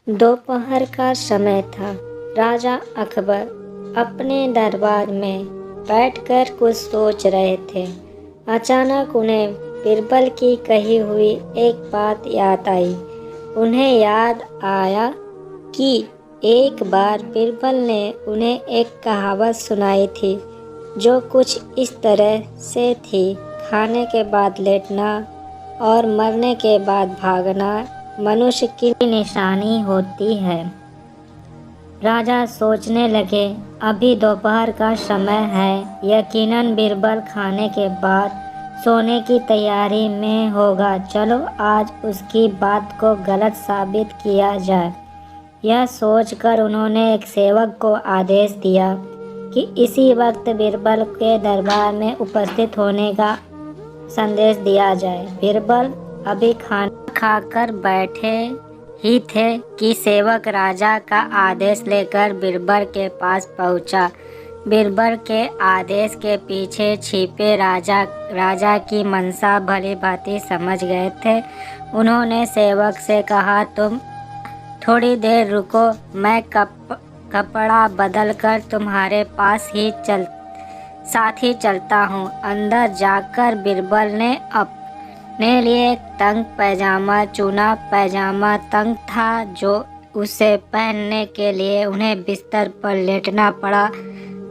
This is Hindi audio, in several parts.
दोपहर का समय था। राजा अकबर अपने दरबार में बैठकर कुछ सोच रहे थे। अचानक उन्हें बीरबल की कही हुई एक बात याद आई। उन्हें याद आया कि एक बार बीरबल ने उन्हें एक कहावत सुनाई थी जो कुछ इस तरह से थी, खाने के बाद लेटना और मरने के बाद भागना मनुष्य की निशानी होती है। राजा सोचने लगे, अभी दोपहर का समय है, यकीनन बीरबल खाने के बाद सोने की तैयारी में होगा। चलो आज उसकी बात को गलत साबित किया जाए। यह सोचकर उन्होंने एक सेवक को आदेश दिया कि इसी वक्त बीरबल के दरबार में उपस्थित होने का संदेश दिया जाए। बीरबल अभी खाना खाकर बैठे ही थे कि सेवक राजा का आदेश लेकर बीरबल के पास पहुंचा। बीरबल के आदेश के पीछे छिपे राजा की मंशा भली भांति समझ गए थे। उन्होंने सेवक से कहा, तुम थोड़ी देर रुको, मैं कपड़ा बदलकर तुम्हारे पास ही साथ ही चलता हूँ। अंदर जाकर बीरबल ने अपने लिए एक तंग पैजामा चुना। पैजामा तंग था जो उसे पहनने के लिए उन्हें बिस्तर पर लेटना पड़ा।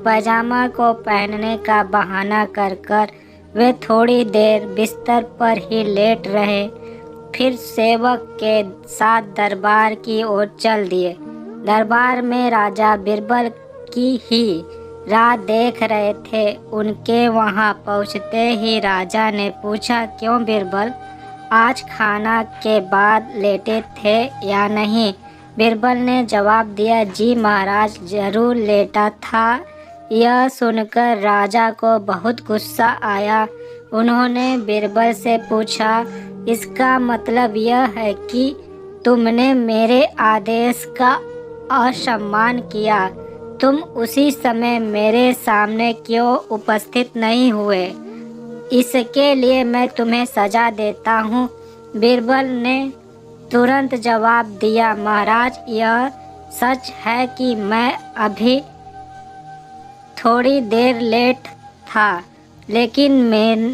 पैजामा को पहनने का बहाना कर वे थोड़ी देर बिस्तर पर ही लेट रहे, फिर सेवक के साथ दरबार की ओर चल दिए। दरबार में राजा बीरबल की ही राह देख रहे थे। उनके वहां पहुंचते ही राजा ने पूछा, क्यों बीरबल, आज खाना के बाद लेटे थे या नहीं? बीरबल ने जवाब दिया, जी महाराज, जरूर लेटा था। यह सुनकर राजा को बहुत गुस्सा आया। उन्होंने बीरबल से पूछा, इसका मतलब यह है कि तुमने मेरे आदेश का असम्मान किया? तुम उसी समय मेरे सामने क्यों उपस्थित नहीं हुए? इसके लिए मैं तुम्हें सजा देता हूँ। बीरबल ने तुरंत जवाब दिया, महाराज, यह सच है कि मैं अभी थोड़ी देर लेट था, लेकिन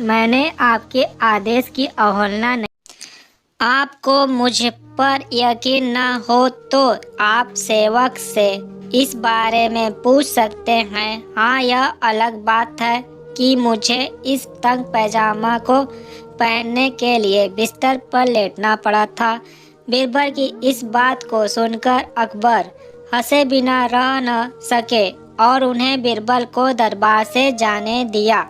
मैंने आपके आदेश की अवहेलना नहीं। आपको मुझ पर यकीन न हो तो आप सेवक से इस बारे में पूछ सकते हैं। हाँ, यह अलग बात है कि मुझे इस तंग पैजामा को पहनने के लिए बिस्तर पर लेटना पड़ा था। बीरबल की इस बात को सुनकर अकबर हंसे बिना रह न सके और उन्हें बीरबल को दरबार से जाने दिया।